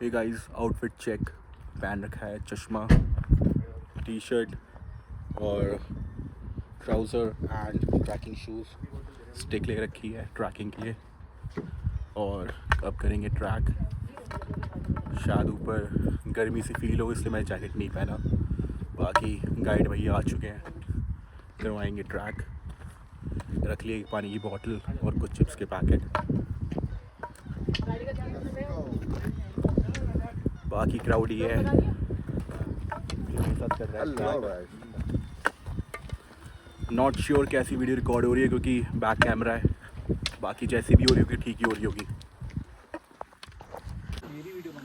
Hey guys, outfit check. पहन रखा है चश्मा, टी शर्ट और trouser and trekking shoes. Stick ले रखी है ट्रैकिंग के लिए और अब करेंगे ट्रैक। शायद ऊपर गर्मी से फील हो इसलिए मैं जैकेट नहीं पहना। बाकी गाइड भैया आ चुके हैं, करवाएंगे ट्रैक। रख लिए पानी की बोतल और कुछ चिप्स के पैकेट। बाकी क्राउड ही है, कर रहा है। नॉट श्योर कैसी वीडियो रिकॉर्ड हो रही है क्योंकि बैक कैमरा है। बाकी जैसी भी हो रही होगी ठीक ही हो रही होगी।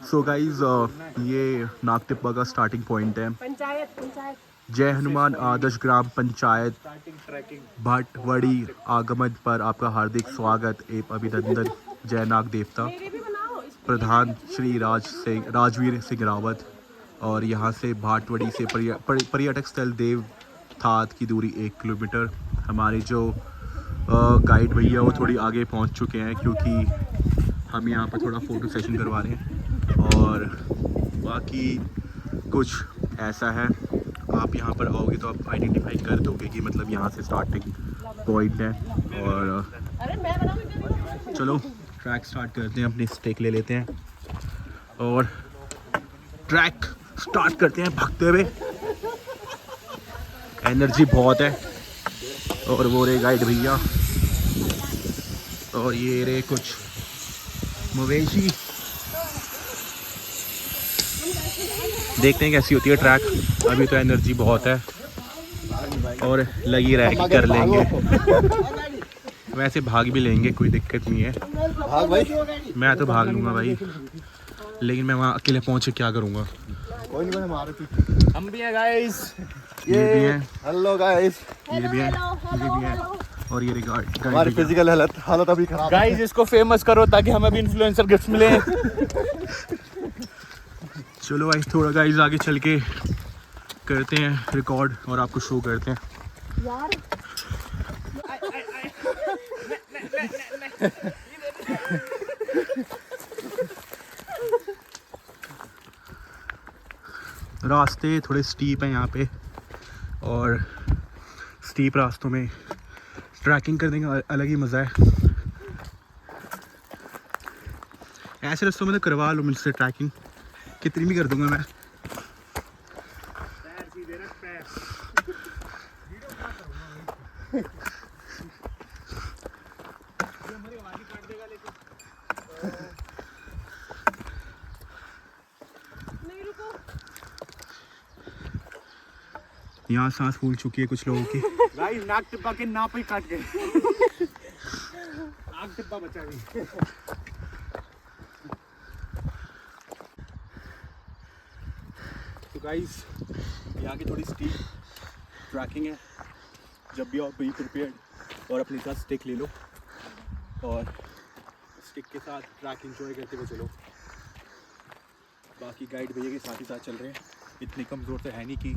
सो गाइज, ये नागटिब्बा का स्टार्टिंग पॉइंट है। पंचायत जय हनुमान आदर्श ग्राम पंचायत भटवड़ी आगमन पर आपका हार्दिक स्वागत एवं अभिनंदन। जय नाग देवता। प्रधान श्री राजवीर सिंह रावत। और यहाँ से भाटवड़ी से पर्यटक स्थल देव थात की दूरी 1 किलोमीटर। हमारे जो गाइड भैया वो थोड़ी आगे पहुँच चुके हैं क्योंकि हम यहाँ पर थोड़ा फ़ोटो सेशन करवा रहे हैं। और बाकी कुछ ऐसा है, आप यहाँ पर आओगे तो आप आइडेंटिफाई कर दोगे कि मतलब यहाँ से स्टार्टिंग पॉइंट है। और चलो ट्रैक स्टार्ट करते हैं। अपनी स्टिक ले लेते हैं और ट्रैक स्टार्ट करते हैं भागते हुए। एनर्जी बहुत है। और वो रे गाइड भैया और ये रे कुछ मवेशी। देखते हैं कैसी होती है ट्रैक। अभी तो एनर्जी बहुत है और लगी रहा है कि कर लेंगे। वैसे भाग भी लेंगे, कोई दिक्कत नहीं है। भाग भाई। मैं तो भाग लूँगा भाई, लेकिन मैं वहाँ अकेले पहुँचे क्या करूँगा। कोई नहीं, मारे हम भी हैं गाइस। ये भी हैं, हेलो गाइस। ये भी हैं, ये भी हैं। और ये रिगार्ड हमारी फिजिकल हालत अभी खराब है। गाइस इसको फेमस करो ताकि हमें भी इन्फ्लुएंसर गिफ्ट मिले। चलो भाई थोड़ा गाइस आगे चल के करते हैं रिकॉर्ड और आपको शो करते हैं। यार रास्ते थोड़े स्टीप हैं यहाँ पे और स्टीप रास्तों में ट्रैकिंग करने का अलग ही मज़ा है। ऐसे रास्तों में तो करवा लो मुझसे ट्रैकिंग, कितनी भी कर दूंगा मैं। यहाँ सांस फूल चुकी है कुछ लोगों की। गाइस नागटिब्बा के नाप ही काट गए। नागटिब्बा बचा गई। तो गाइस यहाँ की थोड़ी स्टीप ट्रैकिंग है। जब भी आप बी प्रिपेयर्ड और अपने साथ स्टिक ले लो और स्टिक के साथ ट्रैक एंजॉय करते हुए चलो। बाकी गाइड भैया के साथ ही साथ चल रहे हैं, इतनी कमज़ोर तो है नहीं कि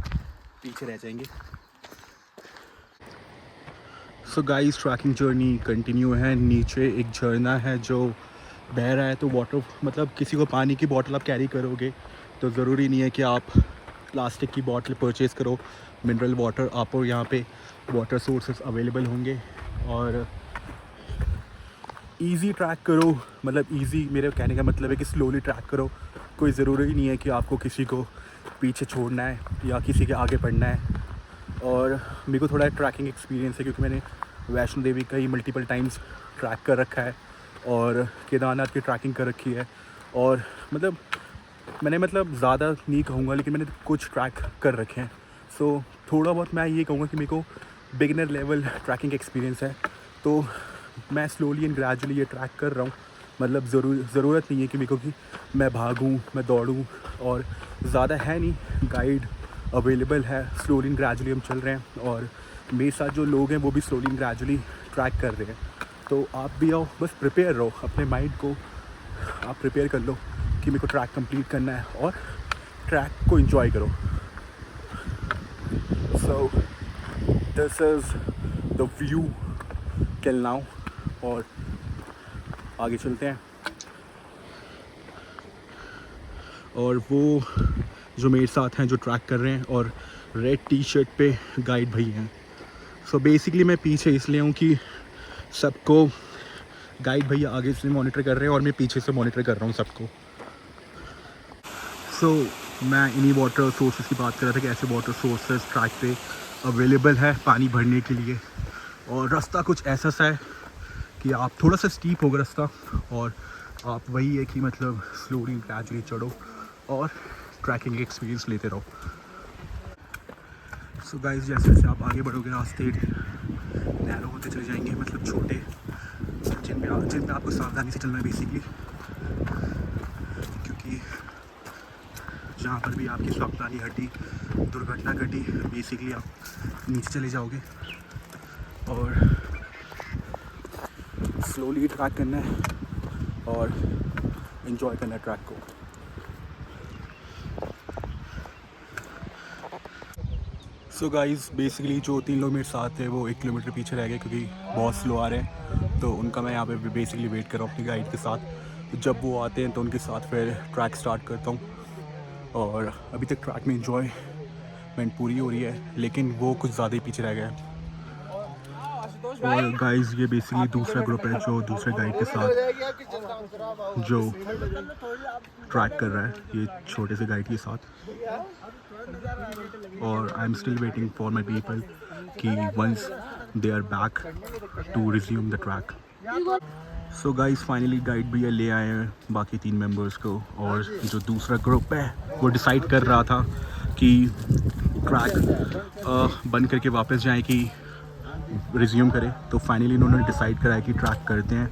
पीछे रह जाएंगे। So guys trekking journey continue है। नीचे एक झरना है जो बह रहा है, तो वाटर मतलब किसी को पानी की बोतल आप कैरी करोगे तो ज़रूरी नहीं है कि आप प्लास्टिक की बोतल परचेज़ करो। मिनरल वाटर आपको यहाँ पे वाटर सोर्सेस अवेलेबल होंगे। और इजी ट्रैक करो, मतलब इजी मेरे कहने का मतलब है कि स्लोली ट्रैक करो। कोई ज़रूरी नहीं है कि आपको किसी को पीछे छोड़ना है या किसी के आगे बढ़ना है। और मेरे को थोड़ा ट्रैकिंग एक्सपीरियंस है क्योंकि मैंने वैष्णो देवी का ही मल्टीपल टाइम्स ट्रैक कर रखा है और केदारनाथ की ट्रैकिंग कर रखी है। और मतलब मैंने ज़्यादा नहीं कहूँगा लेकिन मैंने कुछ ट्रैक कर रखे हैं। सो थोड़ा बहुत मैं ये कहूँगा कि मेरे को बिगिनर लेवल ट्रैकिंग एक्सपीरियंस है, तो मैं स्लोली एंड ग्रेजुअली ये ट्रैक कर रहा हूँ। मतलब ज़रूरत नहीं है कि मेरे को कि मैं भागूँ, मैं दौड़ूँ, और ज़्यादा है नहीं, गाइड अवेलेबल है। स्लोली एंड ग्रेजुअली हम चल रहे हैं और मेरे साथ जो लोग हैं वो भी स्लोली एंड ग्रेजुअली ट्रैक कर रहे हैं। तो आप भी आओ, बस प्रिपेयर रहो, अपने माइंड को आप प्रिपेयर कर लो कि मेरे को ट्रैक कंप्लीट करना है और ट्रैक को एंजॉय करो। So this is the view till now और आगे चलते हैं। और वो जो मेरे साथ हैं जो ट्रैक कर रहे हैं, और रेड टी शर्ट पे गाइड भाई हैं। सो बेसिकली मैं पीछे इसलिए हूँ कि सबको गाइड भैया आगे से मॉनिटर कर रहे हैं और मैं पीछे से मॉनिटर कर रहा हूँ सबको। सो मैं इन्हीं वाटर सोर्सेज की बात कर रहा था कि ऐसे वाटर सोर्सेज ट्रैक पे अवेलेबल है पानी भरने के लिए। और रास्ता कुछ ऐसा सा है कि आप थोड़ा सा स्टीप होगा रास्ता, और आप वही है कि मतलब स्लोली ग्रेजुअली चढ़ो और ट्रैकिंग एक्सपीरियंस लेते रहो। सो गाइस, जैसे जैसे आप आगे बढ़ोगे रास्ते नैरो होते चले जाएंगे, मतलब छोटे, जिनमें आपको सावधानी से चलना है बेसिकली, क्योंकि जहाँ पर भी आपकी सावधानी हटी, दुर्घटना घटी, बेसिकली आप नीचे चले जाओगे। और स्लोली ट्रैक करना है और एंजॉय करना है ट्रैक को। सो गाइस, बेसिकली जो 3 लोग मेरे साथ थे वो 1 किलोमीटर पीछे रह गए क्योंकि बहुत स्लो आ रहे हैं, तो उनका मैं यहाँ पे बेसिकली वेट कर रहा हूँ अपनी गाइड के साथ। तो जब वो आते हैं तो उनके साथ फिर ट्रैक स्टार्ट करता हूँ। और अभी तक ट्रैक में एंजॉयमेंट पूरी हो रही है, लेकिन वो कुछ ज़्यादा ही पीछे रह गए हैं। और गाइस, ये बेसिकली दूसरा ग्रुप है जो दूसरे गाइड के साथ जो ट्रैक कर रहा है, ये छोटे से गाइड के साथ। और I am still waiting for my people कि once they are back to resume the track. So guys, finally guide भैया ले आए हैं बाकी 3 मेंबर्स को। और जो दूसरा ग्रुप है वो डिसाइड कर रहा था कि ट्रैक बंद करके वापस जाए कि रिज्यूम करें। तो फाइनली उन्होंने डिसाइड करा है कि ट्रैक करते हैं।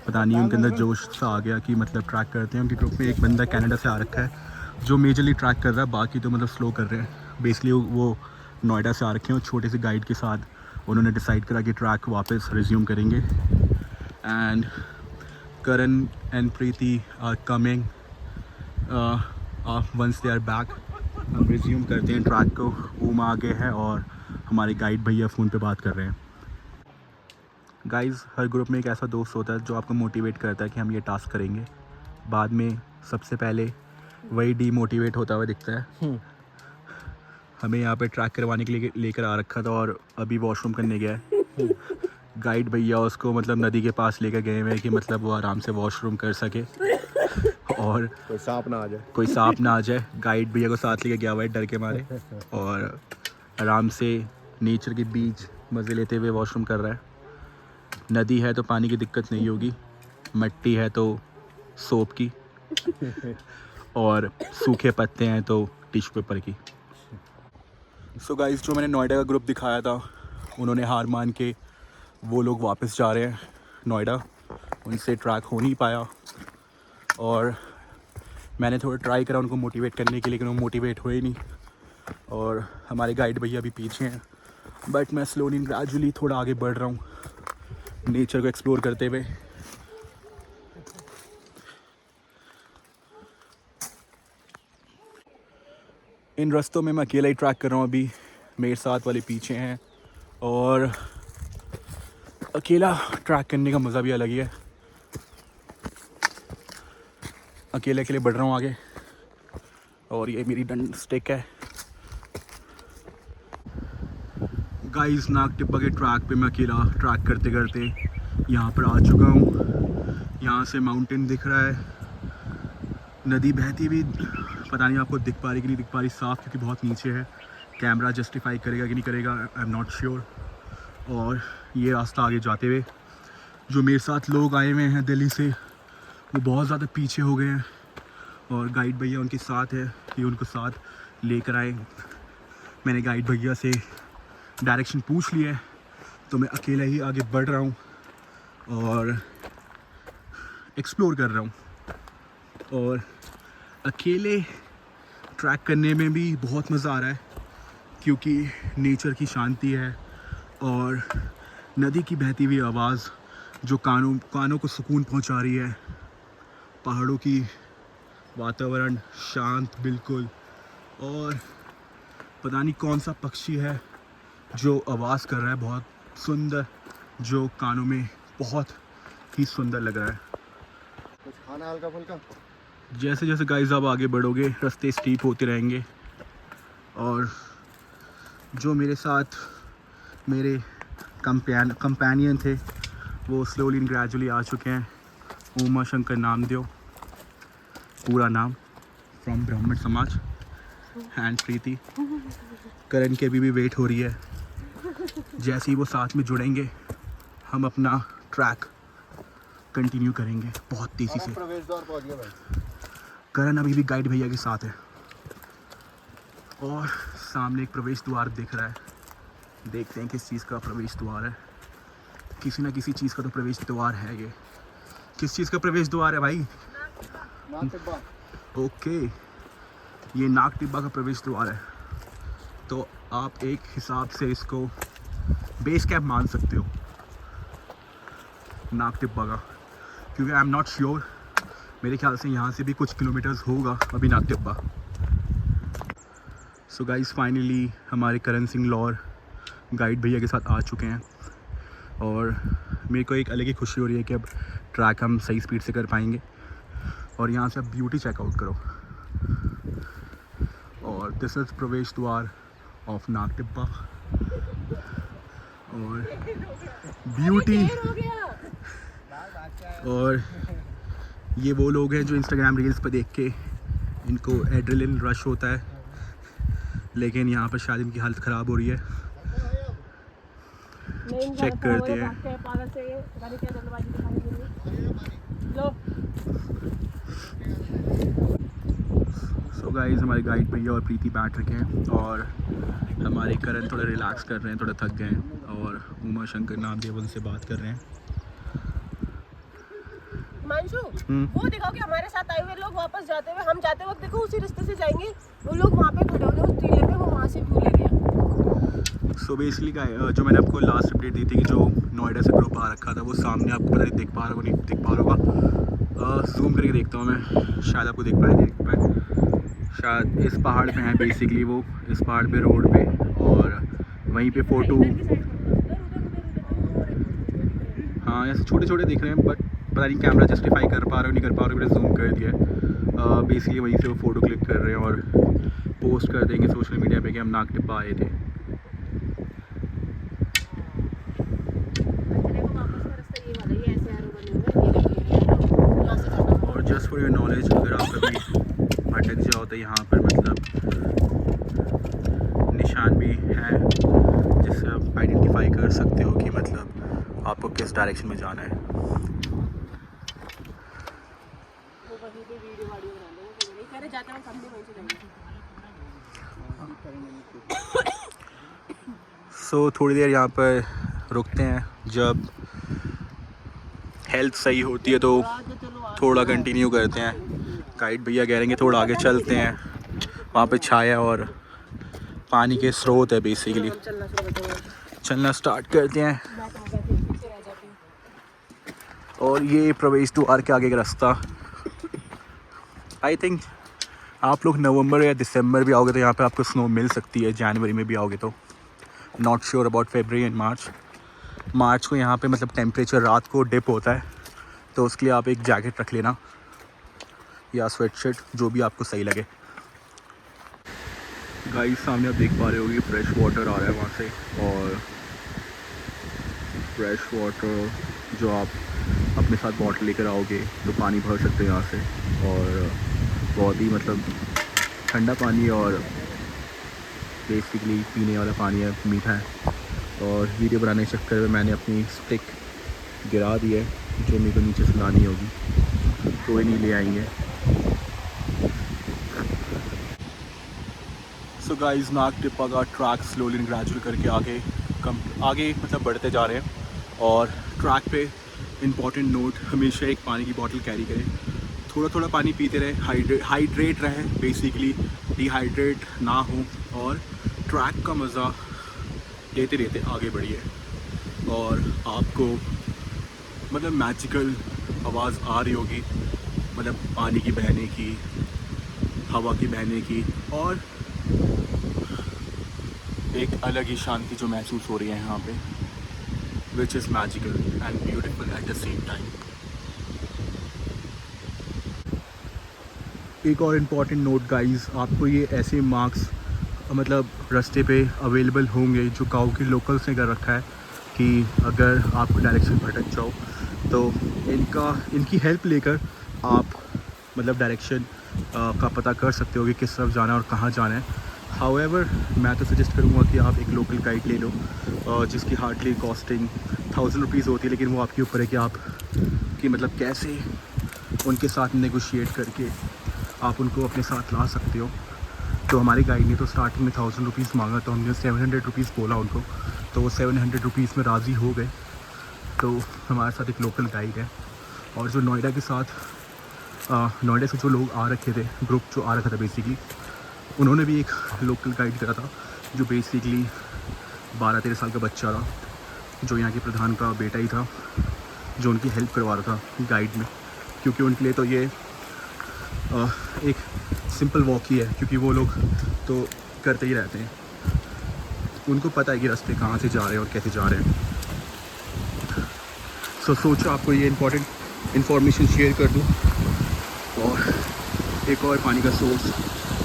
पता नहीं उनके अंदर जोश सा आ गया कि मतलब ट्रैक करते हैं। उनके ग्रुप में एक बंदा कनाडा से आ रखा है जो मेजरली ट्रैक कर रहा है, बाकी तो मतलब स्लो कर रहे हैं। बेसिकली वो नोएडा से आ रखे हैं और छोटे से गाइड के साथ उन्होंने डिसाइड करा कि ट्रैक वापस रिज्यूम करेंगे। And Karan and Preeti are coming once they are back. हम रिज्यूम करते हैं ट्रैक को। ओम आगे है और हमारे गाइड भैया फ़ोन पे बात कर रहे हैं। गाइस, हर ग्रुप में एक ऐसा दोस्त होता है जो आपको मोटिवेट करता है कि हम ये टास्क करेंगे। बाद में सबसे पहले वही डीमोटिवेट होता हुआ दिखता है। हमें यहाँ पे ट्रैक करवाने के लिए लेकर आ रखा था और अभी वॉशरूम करने गया है। गाइड भैया उसको मतलब नदी के पास लेकर गए हुए हैं कि मतलब वो आराम से वॉशरूम कर सके और कोई सांप ना आ जाए। गाइड भैया को साथ लेके गया हुआ है डर के मारे, और आराम से नेचर के बीच मज़े लेते हुए वॉशरूम कर रहा है। नदी है तो पानी की दिक्कत नहीं होगी, मिट्टी है तो सोप की, और सूखे पत्ते हैं तो टिश्यू पेपर की। सो गाइस, जो मैंने नोएडा का ग्रुप दिखाया था उन्होंने हार मान के वो लोग वापस जा रहे हैं नोएडा। उनसे ट्रैक हो नहीं पाया और मैंने थोड़ा ट्राई करा उनको मोटिवेट करने के लिए, लेकिन वो मोटिवेट हुए ही नहीं। और हमारे गाइड भैया भी पीछे हैं, बट मैं स्लोली ग्रेजुअली थोड़ा आगे बढ़ रहा हूँ नेचर को एक्सप्लोर करते हुए। इन रास्तों में मैं अकेला ही ट्रैक कर रहा हूँ अभी, मेरे साथ वाले पीछे हैं। और अकेला ट्रैक करने का मज़ा भी अलग ही है। अकेले अकेले बढ़ रहा हूँ आगे, और ये मेरी डंड स्टिक है। गाइस, नाग टिब्बा के ट्रैक पे मैं अकेला ट्रैक करते करते यहाँ पर आ चुका हूँ। यहाँ से माउंटेन दिख रहा है, नदी बहती भी पता नहीं आपको दिख पा रही कि नहीं दिख पा रही साफ़, क्योंकि बहुत नीचे है। कैमरा जस्टिफाई करेगा कि नहीं करेगा, आई एम नॉट श्योर। और ये रास्ता आगे जाते हुए जो मेरे साथ लोग आए हुए हैं दिल्ली से वो बहुत ज़्यादा पीछे हो गए हैं, और गाइड भैया उनके साथ है, ये उनको साथ लेकर आए। मैंने गाइड भैया से डायरेक्शन पूछ लिया है, तो मैं अकेला ही आगे बढ़ रहा हूँ और एक्सप्लोर कर रहा हूँ। और अकेले ट्रैक करने में भी बहुत मज़ा आ रहा है, क्योंकि नेचर की शांति है और नदी की बहती हुई आवाज़ जो कानों को सुकून पहुंचा रही है। पहाड़ों की वातावरण शांत बिल्कुल, और पता नहीं कौन सा पक्षी है जो आवाज़ कर रहा है बहुत सुंदर, जो कानों में बहुत ही सुंदर लग रहा है। कुछ खाना हल्का फुल्का? जैसे जैसे गाइस आप आगे बढ़ोगे रास्ते स्टीप होते रहेंगे और जो मेरे साथ मेरे कंपेनियन थे वो स्लोली एंड ग्रेजुअली आ चुके हैं। उमा शंकर नामदेव पूरा नाम, फ्रॉम ब्राह्मण समाज, एंड प्रीति। करण की अभी भी वेट हो रही है। जैसे ही वो साथ में जुड़ेंगे हम अपना ट्रैक कंटिन्यू करेंगे बहुत तेज़ी से। प्रवेश द्वार पहुंच गया भाई। करण अभी भी गाइड भैया के साथ है और सामने एक प्रवेश द्वार दिख रहा है। देखते हैं किस चीज़ का प्रवेश द्वार है। किसी ना किसी चीज़ का तो प्रवेश द्वार है ये। किस चीज़ का प्रवेश द्वार है भाई? ओके, ये नाग टिब्बा का प्रवेश द्वार है। तो आप एक हिसाब से इसको बेस कैंप मान सकते हो नाग टिब्बा का, क्योंकि आई एम नॉट श्योर, मेरे ख्याल से यहाँ से भी कुछ किलोमीटर्स होगा अभी नाग टिब्बा। सो गाइस फाइनली हमारे करण सिंह लॉर गाइड भैया के साथ आ चुके हैं और मेरे को एक अलग ही खुशी हो रही है कि अब ट्रैक हम सही स्पीड से कर पाएंगे। और यहाँ से अब ब्यूटी चेकआउट करो। और दिस इज़ प्रवेश द्वार ऑफ नाग टिब्बा और ब्यूटी। और ये वो लोग हैं जो इंस्टाग्राम रील्स पर देख के इनको एड्रेनलिन रश होता है, लेकिन यहाँ पर शायद इनकी हालत ख़राब हो रही है। चेक करते हैं। सो गाइस हमारे गाइड भैया और प्रीति बैठ रखे हैं और हमारे करण थोड़ा रिलैक्स कर रहे हैं, थोड़ा थक गए हैं और उमा शंकर नामदेव उनसे बात कर रहे हैं। हिमांशु, वो देखो कि हमारे साथ आए हुए लोग वापस जाते हुए, हम जाते वक्त देखो उसी रास्ते से जाएंगे, वो लोग वहाँ पे खड़े होते उस टीले पे, वो वहाँ से व्यू ले गया। सो बेसिकली जो मैंने आपको लास्ट अपडेट दी थी कि जो नोएडा से ग्रुप आ रखा था वो सामने आपको पता नहीं दिख पा रहा होगा, नहीं दिख पा रहा होगा। जूम करके देखता हूँ मैं, शायद आपको दिख पाए। शायद इस पहाड़ पे हैं बेसिकली वो, इस पहाड़ पे रोड पे, और वहीं पे फ़ोटो, हाँ ऐसे छोटे छोटे दिख रहे हैं, बट पता नहीं कैमरा जस्टिफाई कर पा रहे हो नहीं कर पा रहे हो, मैंने जूम कर दिया है। बेसिकली वहीं से वो फ़ोटो क्लिक कर रहे हैं और पोस्ट कर देंगे सोशल मीडिया पे कि हम नाग टिब्बा आए थे। और जस्ट फॉर योर नॉलेज, अगर आप कभी भटक जाओ तो यहाँ पर मतलब निशान भी है जिससे आप आइडेंटिफाई कर सकते हो कि मतलब आपको किस डायरेक्शन में जाना है। सो थोड़ी देर यहाँ पर रुकते हैं, जब हेल्थ सही होती है तो थोड़ा कंटिन्यू करते हैं। गाइड भैया कह रहे हैं थोड़ा आगे चलते हैं, वहाँ पे छाया और पानी के स्रोत है, बेसिकली चलना स्टार्ट करते हैं। और ये प्रवेश द्वार के आगे का रास्ता, आई थिंक आप लोग नवंबर या दिसंबर भी आओगे तो यहाँ पे आपको स्नो मिल सकती है, जनवरी में भी आओगे तो। Not sure about February and March को यहाँ पे मतलब टेम्परेचर रात को डिप होता है, तो उसके लिए आप एक जैकेट रख लेना या स्वेटशर्ट, जो भी आपको सही लगे। गाइस सामने आप देख पा रहे होगे फ्रेश वाटर आ रहा है वहाँ से, और फ्रेश वाटर जो आप अपने साथ बॉटल लेकर आओगे तो पानी भर सकते हो यहाँ से, और बहुत ही मतलब ठंडा पानी और बेसिकली पीने वाला पानी है, मीठा है। और वीडियो बनाने के चक्कर में मैंने अपनी स्टिक गिरा दी है, जो मेरे को नीचे से लानी होगी, कोई नहीं ले आएंगे। सो गाइस नाग टिब्बा का ट्रैक स्लोली एंड ग्रेजुअल करके आगे मतलब बढ़ते जा रहे हैं। और ट्रैक पे इम्पॉर्टेंट नोट, हमेशा एक पानी की बोतल कैरी करें, थोड़ा थोड़ा पानी पीते रहें, हाइड्रेट रहें, बेसिकली डिहाइड्रेट ना हो, और ट्रैक का मज़ा लेते लेते आगे बढ़िए। और आपको मतलब मैजिकल आवाज़ आ रही होगी, मतलब पानी की बहने की, हवा की बहने की, और एक अलग ही शांति जो महसूस हो रही है यहाँ पे, which is magical and beautiful at the same time. एक और इम्पॉर्टेंट नोट गाइस, आपको ये ऐसे मार्क्स मतलब रास्ते पे अवेलेबल होंगे जो गाँव के लोकल्स ने कर रखा है कि अगर आपको डायरेक्शन भटक जाओ तो इनकी हेल्प लेकर आप मतलब डायरेक्शन का पता कर सकते हो कि किस तरफ जाना है और कहाँ जाना है। हाउएवर मैं तो सजेस्ट करूँगा कि आप एक लोकल गाइड ले लो जिसकी हार्डली कॉस्टिंग 1000 रुपीज़ होती है, लेकिन वो आपके ऊपर है कि आप कि मतलब कैसे उनके साथ नेगोशिएट करके आप उनको अपने साथ ला सकते हो। तो हमारी गाइड ने तो स्टार्टिंग में 1000 रुपीज़ मांगा, तो हमने 700 रुपीज़ बोला उनको, तो वो 700 रुपीज़ में राज़ी हो गए। तो हमारे साथ एक लोकल गाइड है, और जो नोएडा के साथ नोएडा से जो लोग आ रखे थे, ग्रुप जो आ रखा था बेसिकली, उन्होंने भी एक लोकल गाइड करा था जो बेसिकली 12-13 साल का बच्चा था, जो यहाँ के प्रधान का बेटा ही था, जो उनकी हेल्प करवा रहा था गाइड में, क्योंकि उनके लिए तो ये एक सिंपल वॉक ही है, क्योंकि वो लोग तो करते ही रहते हैं, उनको पता है कि रास्ते कहाँ से जा रहे हैं और कैसे जा रहे हैं। सोचो आपको ये इम्पोर्टेंट इन्फॉर्मेशन शेयर कर दूँ। और एक और पानी का सोर्स,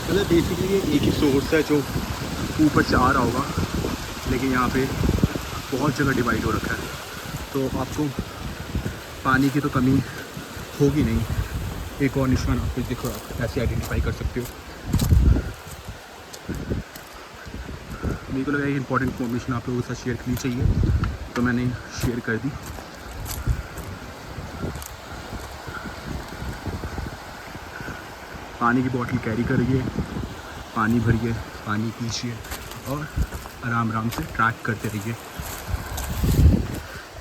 मतलब बेसिकली ये एक ही सोर्स है जो ऊपर से आ रहा होगा, लेकिन यहाँ पे बहुत जगह डिवाइड हो रखा है, तो आपको पानी की तो कमी होगी नहीं। एक और निशान आपको देखो, आप ऐसे आइडेंटिफाई कर सकते हो। मेरे को लगा एक इंपॉर्टेंट इन्फॉर्मेशन आप लोगों के साथ शेयर करनी चाहिए, तो मैंने शेयर कर दी। पानी की बोतल कैरी करिए, पानी भरिए, पानी पीजिए और आराम आराम से ट्रैक करते रहिए।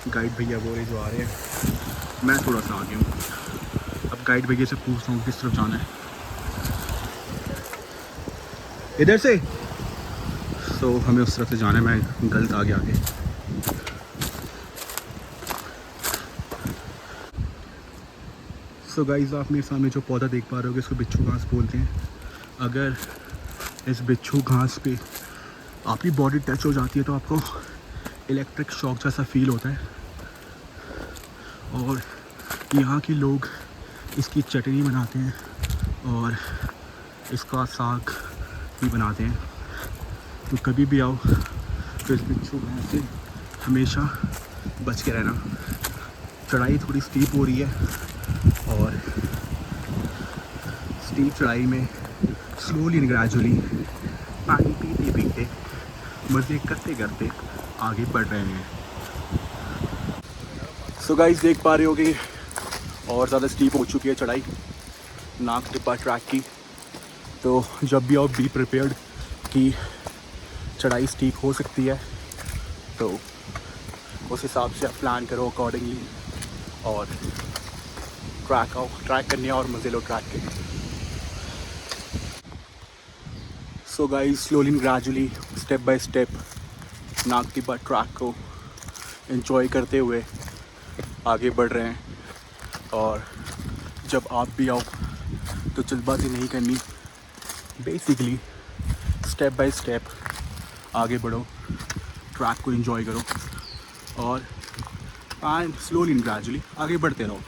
गाइड भैया बोले जो आ रहे हैं, मैं थोड़ा सा आगे हूँ। अब गाइड भैया से पूछता हूँ किस तरफ जाना है। इधर से, तो हमें उस तरफ से जाना है, मैं गलत आ गया आगे। सो गाइस, आप मेरे सामने जो पौधा देख पा रहे हो इसको बिच्छू घास बोलते हैं। अगर इस बिच्छू घास पे आपकी बॉडी टच हो जाती है तो आपको इलेक्ट्रिक शॉक जैसा फील होता है, और यहाँ के लोग इसकी चटनी बनाते हैं और इसका साग भी बनाते हैं। तो कभी भी आओ तो इस बिच्छू घास से हमेशा बच के रहना। चढ़ाई थोड़ी स्टीप हो रही है, और स्टीप चढ़ाई में स्लोली एंड ग्रेजुअली पानी पीते पीते मज़े करते करते आगे बढ़ रहे हैं। सो गाइस, देख पा रहे हो कि और ज़्यादा स्टीप हो चुकी है चढ़ाई नाक टिब्बा ट्रैक की। तो जब भी आओ बी प्रिपेयर्ड कि चढ़ाई स्टीप हो सकती है, तो उस हिसाब से आप प्लान करो अकॉर्डिंगली और ट्रैक करने और मज़े लो ट्रैक के। So guys, slowly and gradually step by step नाक टिब्बा ट्रैक को एंजॉय करते हुए आगे बढ़ रहे हैं। और जब आप भी आओ तो जल्दबाजी नहीं करनी, बेसिकली स्टेप बाय स्टेप आगे बढ़ो, ट्रैक को एंजॉय करो और स्लोली एंड ग्रेजुअली आगे बढ़ते रहो।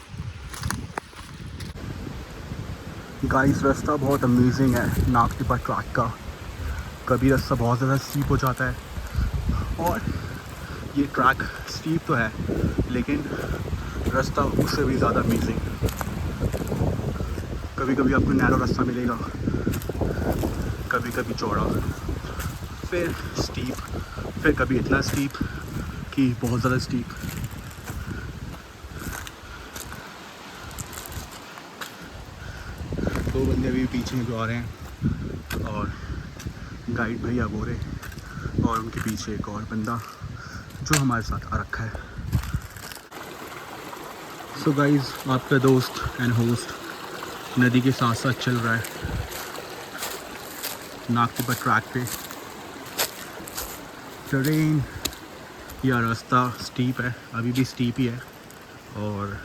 गाइस, रास्ता बहुत अमेजिंग है नाक टिब्बा ट्रैक का। कभी रास्ता बहुत ज़्यादा स्टीप हो जाता है, और ये ट्रैक स्टीप तो है लेकिन रास्ता उससे भी ज़्यादा अमेजिंग। कभी कभी आपको नैरो रास्ता मिलेगा, कभी कभी चौड़ा, फिर स्टीप, फिर कभी इतना स्टीप कि बहुत ज़्यादा स्टीप। दो बंदे भी पीछे में जो आ रहे हैं, और गाइड भैया बोरे, और उनके पीछे एक और बंदा जो हमारे साथ आ रखा है। सो गाइस, आपका दोस्त एंड होस्ट नदी के साथ साथ चल रहा है नाक टिब्बा ट्रैक पे। ट्रेन या रास्ता स्टीप है, अभी भी स्टीप ही है, और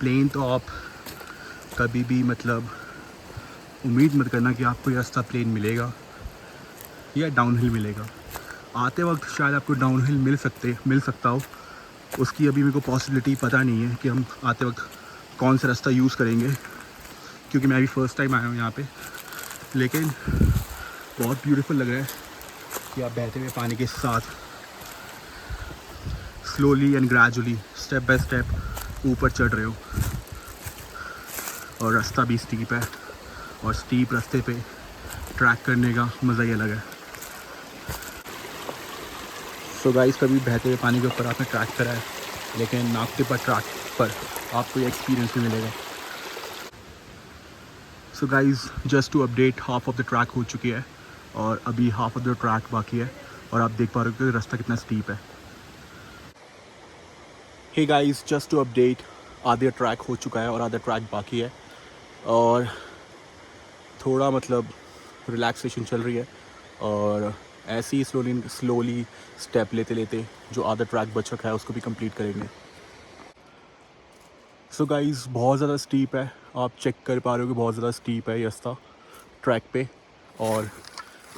प्लेन तो आप कभी भी मतलब उम्मीद मत करना कि आपको ये रास्ता प्लेन मिलेगा या डाउनहिल मिलेगा। आते वक्त शायद आपको डाउनहिल मिल सकता हो, उसकी अभी मेरे को पॉसिबिलिटी पता नहीं है कि हम आते वक्त कौन सा रास्ता यूज़ करेंगे, क्योंकि मैं अभी फ़र्स्ट टाइम आया हूँ यहाँ पे, लेकिन बहुत ब्यूटीफुल लग रहा है कि आप बहते हुए पानी के साथ slowly and gradually step by step ऊपर चढ़ रहे हो। और रास्ता भी स्टीप है, और स्टीप रास्ते पे ट्रैक करने का मज़ा ही अलग है। सो गाइस, कभी बहते हुए पानी के ऊपर आपने ट्रैक करा है, लेकिन नागटिप्पा ट्रैक पर आपको ये एक्सपीरियंस भी मिलेगा। So guys, just to update, half of the trek हो चुकी है और अभी हाफ ऑफ द ट्रैक बाकी है, और आप देख पा रहे हो कि रास्ता कितना स्टीप है। Hey guys, just to update, आधा ट्रैक हो चुका है और आधा ट्रैक बाकी है, और थोड़ा मतलब रिलैक्सेशन चल रही है, और ऐसे ही स्लोली स्टेप लेते लेते जो आधा ट्रैक बच रखा है उसको भी कंप्लीट करेंगे। सो गाइस, बहुत ज़्यादा स्टीप है, आप चेक कर पा रहे हो कि बहुत ज़्यादा स्टीप है ये रास्ता ट्रैक पे, और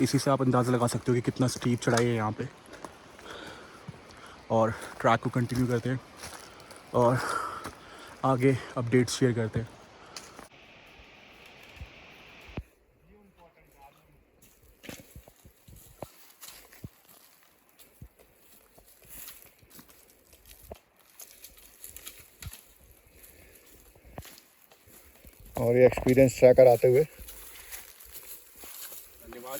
इसी से आप अंदाज़ा लगा सकते हो कि कितना स्टीप चढ़ाई है यहाँ पे। और ट्रैक को कंटिन्यू करते हैं और आगे अपडेट्स शेयर करते हैं। और ये एक्सपीरियंस ट्रैकर आते हुए धन्यवाद।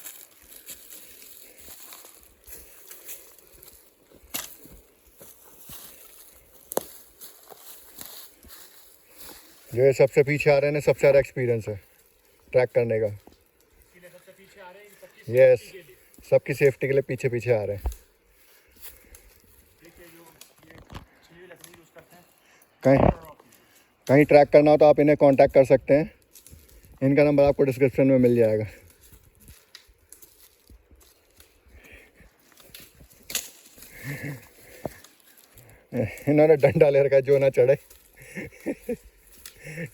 जो ये सबसे पीछे आ रहे हैं ना, सबसे ज़्यादा एक्सपीरियंस है ट्रैक करने का। यस, सबकी सेफ्टी के लिए पीछे पीछे आ रहे हैं। कहीं ट्रैक करना हो तो आप इन्हें कांटेक्ट कर सकते हैं, इनका नंबर आपको डिस्क्रिप्शन में मिल जाएगा। इन्होंने डंडा ले रखा है जो ना चढ़े,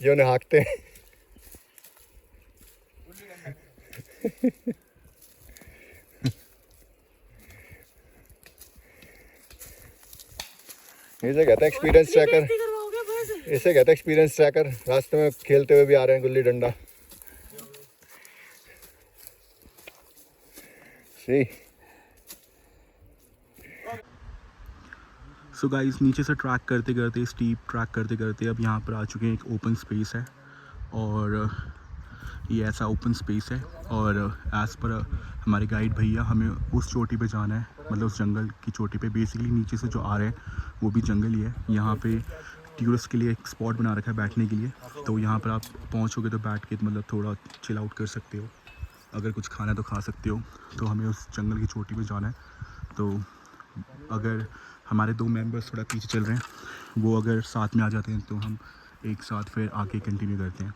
जो ना हाँकते हैं। इसे कहते हैं एक्सपीरियंस ट्रैकर, इसे कहते हैं एक्सपीरियंस ट्रैकर। रास्ते में खेलते हुए भी आ रहे हैं गुल्ली डंडा। सी सो गाइस, नीचे से ट्रैक करते करते, स्टीप ट्रैक करते करते अब यहाँ पर आ चुके हैं। एक ओपन स्पेस है, और ये ऐसा ओपन स्पेस है, और एज़ पर हमारे गाइड भैया हमें उस चोटी पे जाना है, मतलब उस जंगल की चोटी पे। बेसिकली नीचे से जो आ रहे हैं वो भी जंगल ही है। यहाँ पे टूरिस्ट के लिए एक स्पॉट बना रखा है बैठने के लिए, तो यहाँ पर आप पहुँचोगे तो बैठ के मतलब थोड़ा चिल आउट कर सकते हो। अगर कुछ खाना तो खा सकते हो। तो हमें उस जंगल की चोटी पे जाना है, तो अगर हमारे 2 मेंबर्स थोड़ा पीछे चल रहे हैं, वो अगर साथ में आ जाते हैं तो हम एक साथ फिर आगे कंटिन्यू करते हैं।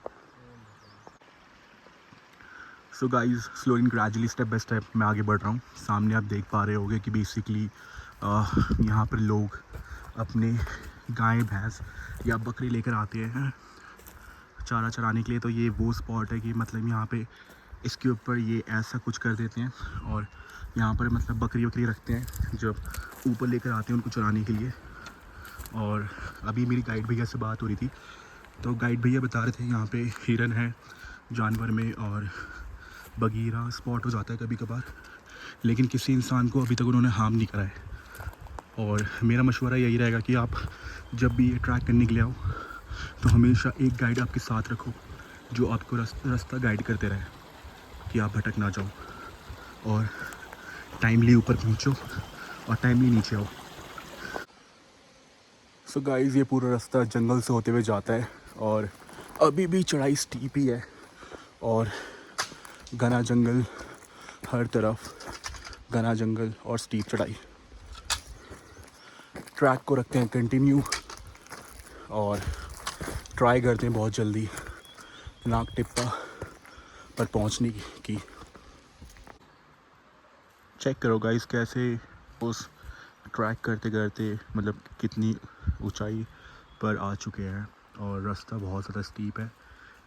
So guys, slowly gradually step by step मैं आगे बढ़ रहा हूँ। सामने आप देख पा रहे होगे कि बेसिकली यहाँ पर लोग अपने गाय भैंस या बकरी लेकर आते हैं चारा चराने के लिए। तो ये वो स्पॉट है कि मतलब यहाँ पे इसके ऊपर ये ऐसा कुछ कर देते हैं, और यहाँ पर मतलब बकरी वकरी रखते हैं जब ऊपर लेकर आते हैं उनको चराने के लिए। और अभी मेरी गाइड भैया से बात हो रही थी, तो गाइड भैया बता रहे थे यहाँ पे हिरन है जानवर में, और बगीरा स्पॉट हो जाता है कभी कभार, लेकिन किसी इंसान को अभी तक उन्होंने हार्म नहीं करा है। और मेरा मशवरा यही रहेगा कि आप जब भी ये ट्रैक करने के लिए आओ तो हमेशा एक गाइड आपके साथ रखो, जो आपको रास्ता गाइड करते रहे कि आप भटक ना जाओ, और टाइमली ऊपर पहुंचो और टाइमली नीचे आओ। सो गाइस, ये पूरा रास्ता जंगल से होते हुए जाता है, और अभी भी चढ़ाई स्टीप ही है, और घना जंगल हर तरफ, घना जंगल और स्टीप चढ़ाई। ट्रैक को रखते हैं कंटिन्यू, और ट्राई करते हैं बहुत जल्दी नागटिप्पा पर पहुंचने की। चेक करो गाइस कैसे उस ट्रैक करते करते मतलब कितनी ऊंचाई पर आ चुके हैं, और रास्ता बहुत ज़्यादा स्टीप है।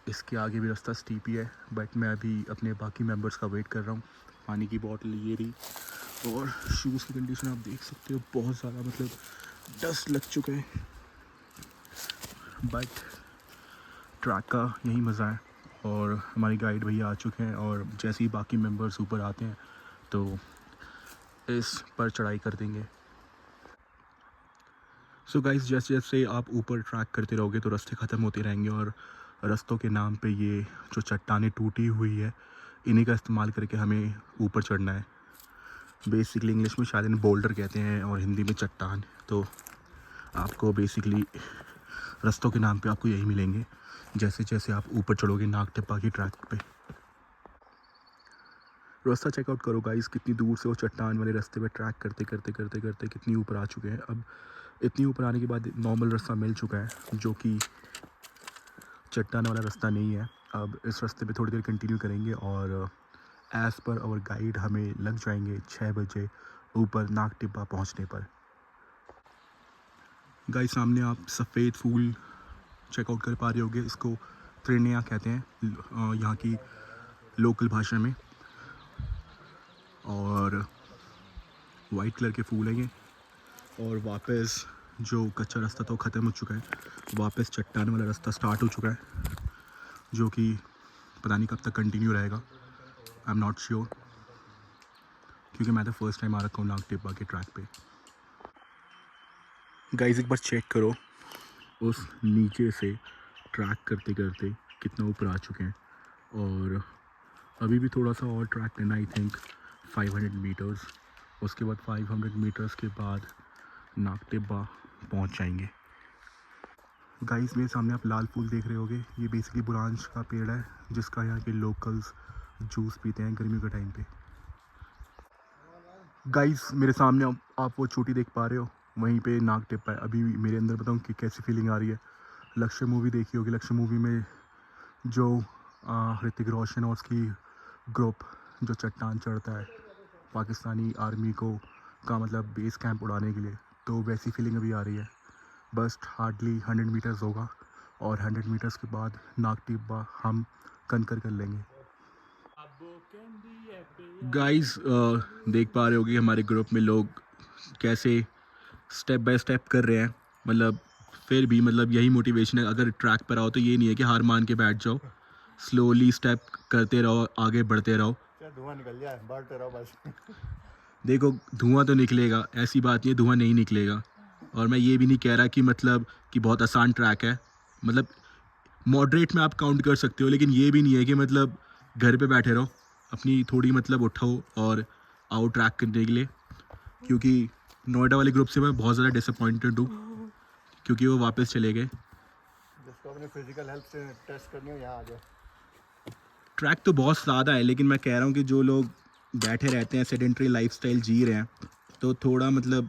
इसके आगे भी रास्ता स्टीप ही है, बट मैं अभी अपने बाकी मेंबर्स का वेट कर रहा हूँ। पानी की बोतल ये रही, और शूज़ की कंडीशन आप देख सकते हो, बहुत ज़्यादा मतलब डस्ट लग चुका है, बट ट्रैक का यही मज़ा है। और हमारे गाइड भैया आ चुके हैं और जैसे ही बाकी मेंबर्स ऊपर आते हैं तो इस पर चढ़ाई कर देंगे। सो गाइस, जैसे जैसे आप ऊपर ट्रैक करते रहोगे तो रास्ते ख़त्म होते रहेंगे और रास्तों के नाम पे ये जो चट्टानें टूटी हुई है इन्हीं का इस्तेमाल करके हमें ऊपर चढ़ना है। बेसिकली इंग्लिश में शायद इन्हें बोल्डर कहते हैं और हिंदी में चट्टान। तो आपको बेसिकली रास्तों के नाम पे आपको यही मिलेंगे जैसे जैसे आप ऊपर चढ़ोगे नागटिब्बा की ट्रैक पे। रास्ता चेकआउट करो गाइस, कितनी दूर से वो चट्टान वाले रास्ते पे ट्रैक करते करते करते करते कितनी ऊपर आ चुके हैं। अब इतनी ऊपर आने के बाद नॉर्मल रास्ता मिल चुका है जो कि चट्टान वाला रास्ता नहीं है। अब इस रास्ते पे थोड़ी देर कंटिन्यू करेंगे और एज़ पर आवर गाइड हमें लग जाएंगे 6 बजे ऊपर नागटिब्बा पहुंचने पर। गाइस, सामने आप सफ़ेद फूल चेकआउट कर पा रहे होगे, इसको त्रिनिया कहते हैं यहाँ की लोकल भाषा में। और वाइट कलर के फूल हैं ये। और वापस जो कच्चा रास्ता तो ख़त्म हो चुका है, वापस चट्टान वाला रास्ता स्टार्ट हो चुका है जो कि पता नहीं कब तक कंटिन्यू रहेगा। आई एम नॉट श्योर क्योंकि मैं तो फर्स्ट टाइम आ रखा हूँ नागटिब्बा के ट्रैक पे। गाइस, एक बार चेक करो उस नीचे से ट्रैक करते करते कितना ऊपर आ चुके हैं और अभी भी थोड़ा सा और ट्रैक करना, आई थिंक 500 मीटर्स। उसके बाद 500 मीटर्स के बाद नागटिब्बा पहुंच जाएंगे। गाइस, मेरे सामने आप लाल फूल देख रहे होगे, ये बेसिकली बुरांश का पेड़ है जिसका यहाँ के लोकल्स जूस पीते हैं गर्मियों के टाइम पे। गाइस, मेरे सामने आप वो चोटी देख पा रहे हो, वहीं पे नागटिब्बा है। अभी मेरे अंदर बताऊँ कि कैसी फीलिंग आ रही है। लक्ष्य मूवी देखी होगी, लक्ष्य मूवी में जो ऋतिक रोशन और उसकी ग्रुप जो चट्टान चढ़ता है पाकिस्तानी आर्मी को का मतलब बेस कैंप उड़ाने के लिए, तो वैसी फीलिंग अभी आ रही है। बस हार्डली 100 मीटर्स होगा और 100 मीटर्स के बाद नागटिब्बा हम कंकर कर लेंगे। गाइस, देख पा रहे होगे हमारे ग्रुप में लोग कैसे स्टेप बाय स्टेप कर रहे हैं। मतलब फिर भी मतलब यही मोटिवेशन है, अगर ट्रैक पर आओ तो ये नहीं है कि हार मान के बैठ जाओ, स्लोली स्टेप करते रहो, आगे बढ़ते रहो। धुआं निकल जाए, बढ़ते रहो बस। देखो, धुआं तो निकलेगा, ऐसी बात नहीं है धुआं नहीं निकलेगा। और मैं ये भी नहीं कह रहा कि मतलब कि बहुत आसान ट्रैक है, मतलब मॉडरेट में आप काउंट कर सकते हो, लेकिन ये भी नहीं है कि मतलब घर पे बैठे रहो, अपनी थोड़ी मतलब उठाओ और आओ ट्रैक करने के लिए। क्योंकि नोएडा वाले ग्रुप से मैं बहुत ज़्यादा डिसअपॉइंटेड हूँ क्योंकि वो वापस चले गए। जिसको अपने फिजिकल हेल्थ से टेस्ट करनी हो यहाँ आ जाओ। ट्रैक तो बहुत ज़्यादा है, लेकिन मैं कह रहा हूँ कि जो लोग बैठे रहते हैं, सेडेंट्री लाइफस्टाइल जी रहे हैं, तो थोड़ा मतलब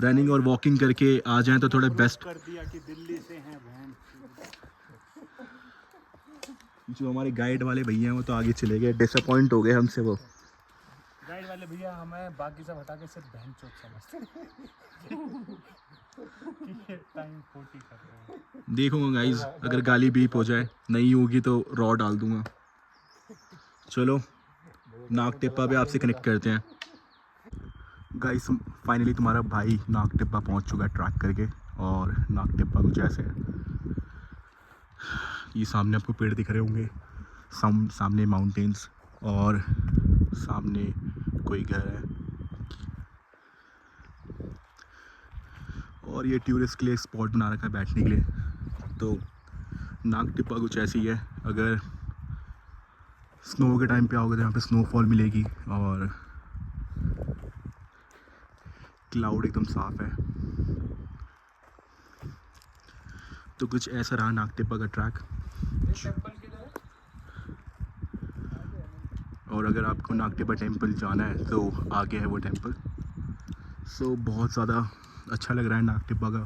रनिंग और वॉकिंग करके आ जाएं तो थोड़ा बेस्ट। कर दिया कि दिल्ली से हैं बहन। जो हमारे गाइड वाले भैया हैं वो तो आगे चले गए, डिसअपॉइंट हो गए हमसे वो। गाइड वाले भैया हमें बाकी सब हटा के सिर्फ बहन चोट समझते हैं। कि ये टाइम 40 कर रहे हैं। देखूंगा गाइज, अगर गाली बीप हो जाए नहीं होगी तो रॉ डाल दूंगा। चलो नागटिब्बा पे आपसे कनेक्ट करते हैं। गाइस, फाइनली तुम्हारा भाई नागटिब्बा पहुंच चुका है ट्रैक करके। और नागटिब्बा कुछ ऐसे है, ये सामने आपको पेड़ दिख रहे होंगे, सामने माउंटेन्स और सामने कोई घर है। और ये टूरिस्ट के लिए स्पॉट बना रखा है बैठने के लिए। तो नागटिब्बा कुछ ऐसी है, अगर स्नो के टाइम पे आओगे तो यहाँ पे स्नोफॉल मिलेगी और क्लाउड एकदम साफ है। तो कुछ ऐसा रहा नागटिब्बा का ट्रैक। और अगर आपको नागटिब्बा टेंपल जाना है तो आगे है वो टेंपल। सो बहुत ज़्यादा अच्छा लग रहा है नागटिब्बा का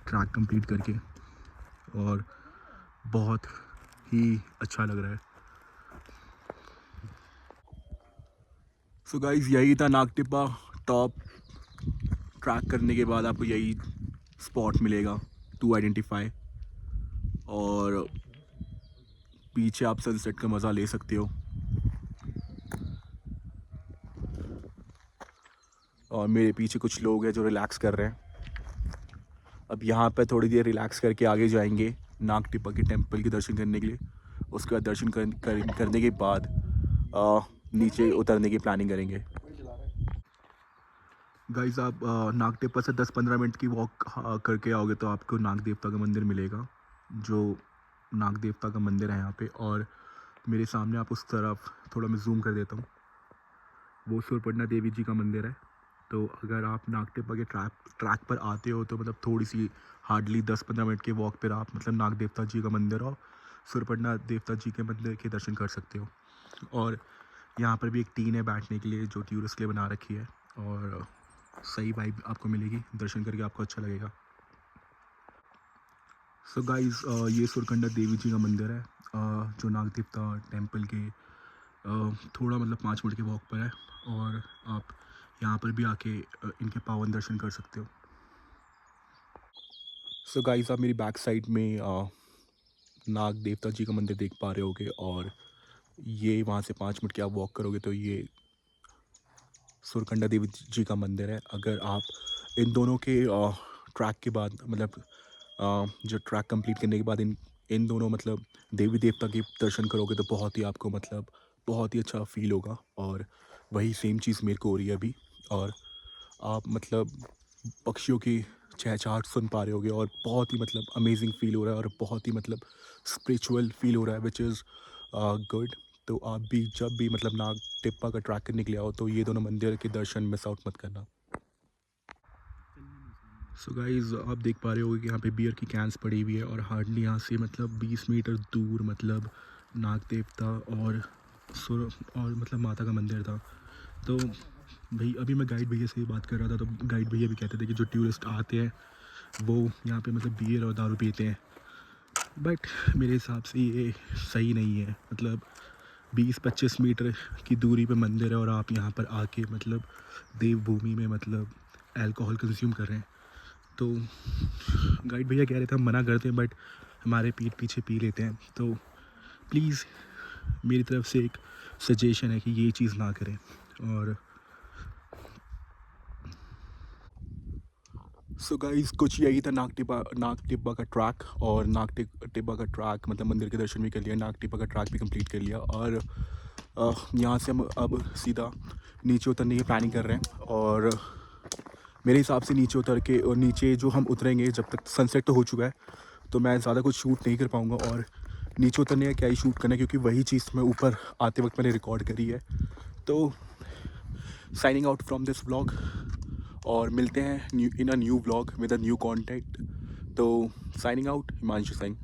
ट्रैक कंप्लीट करके, और बहुत ही अच्छा लग रहा है। सो गाइस, यही था नागटिब्बा टॉप। ट्रैक करने के बाद आपको यही स्पॉट मिलेगा टू आइडेंटिफाई, और पीछे आप सनसेट का मज़ा ले सकते हो। और मेरे पीछे कुछ लोग हैं जो रिलैक्स कर रहे हैं। अब यहाँ पे थोड़ी देर रिलैक्स करके आगे जाएंगे नागटिब्बा के टेंपल के दर्शन करने के लिए। उसके बाद दर्शन करने के बाद नीचे उतरने की प्लानिंग करेंगे। गाइस आप नाग टिब्बा से 10-15 मिनट की वॉक करके आओगे तो आपको नाग देवता का मंदिर मिलेगा, जो नाग देवता का मंदिर है यहाँ पे। और मेरे सामने आप उस तरफ, थोड़ा मैं जूम कर देता हूँ, वो सुरपन्ना देवी जी का मंदिर है। तो अगर आप नाग टिब्बा के ट्रैक पर आते हो तो मतलब थोड़ी सी हार्डली 10-15 मिनट के वॉक पर आप मतलब नाग देवता जी का मंदिर और सुरपन्ना देवता जी के मंदिर के दर्शन कर सकते हो। और यहाँ पर भी एक टीन है बैठने के लिए जो टूरिस्ट के लिए बना रखी है, और सही वाइब आपको मिलेगी, दर्शन करके आपको अच्छा लगेगा। सो गाइस ये सुरकंडा देवी जी का मंदिर है जो नाग देवता टेम्पल के थोड़ा मतलब 5 मिनट के वॉक पर है, और आप यहाँ पर भी आके इनके पावन दर्शन कर सकते हो। सो गाइस आप मेरी बैक साइड में नाग देवता जी का मंदिर देख पा रहे होगे, और ये वहाँ से 5 मिनट के आप वॉक करोगे तो ये सुरकंडा देवी जी का मंदिर है। अगर आप इन दोनों के ट्रैक के बाद मतलब जो ट्रैक कंप्लीट करने के बाद इन दोनों मतलब देवी देवता के दर्शन करोगे तो बहुत ही आपको मतलब बहुत ही अच्छा फील होगा। और वही सेम चीज़ मेरे को हो रही है अभी, और आप मतलब पक्षियों की चहचहाट सुन पा रहे होगे, और बहुत ही मतलब अमेजिंग फील हो रहा है और बहुत ही मतलब स्पिरिचुअल फील हो रहा है, विच इज़ गुड। तो आप भी जब भी मतलब नाग टिब्बा का ट्रैक करने के लिए आओ तो ये दोनों मंदिर के दर्शन मिस आउट मत करना। सो गाइज़ आप देख पा रहे होगे कि यहाँ पे बियर की कैंस पड़ी हुई है, और हार्डली यहाँ से मतलब 20 मीटर दूर मतलब नाग देवता और मतलब माता का मंदिर था। तो भाई अभी मैं गाइड भैया से बात कर रहा था, तो गाइड भैया भी कहते थे कि जो टूरिस्ट आते हैं वो यहाँ पे मतलब बियर और दारू पीते हैं, बट मेरे हिसाब से ये सही नहीं है। मतलब 20-25 मीटर की दूरी पे मंदिर है और आप यहाँ पर आके मतलब देवभूमि में मतलब अल्कोहल कंज्यूम कर रहे हैं। तो गाइड भैया कह रहे थे हम मना करते हैं, बट हमारे पीठ पीछे पी लेते हैं। तो प्लीज़ मेरी तरफ से एक सजेशन है कि ये चीज़ ना करें। और सो गाइस कुछ यही था नाग टिब्बा का ट्रैक। और नाग टिब्बा का ट्रैक मतलब मंदिर के दर्शन भी कर लिया, नाग टिब्बा का ट्रैक भी कंप्लीट कर लिया, और यहाँ से हम अब सीधा नीचे उतरने की प्लानिंग कर रहे हैं। और मेरे हिसाब से नीचे उतर के, और नीचे जो हम उतरेंगे जब तक सनसेट तो हो चुका है, तो मैं ज़्यादा कुछ शूट नहीं कर पाऊँगा। और नीचे उतरने का क्या ही शूट करना है, क्योंकि वही चीज़ मैं ऊपर आते वक्त मैंने रिकॉर्ड करी है। तो signing out from this vlog, और मिलते हैं in a new vlog with a new content. तो साइनिंग आउट, हिमांशु सिंह।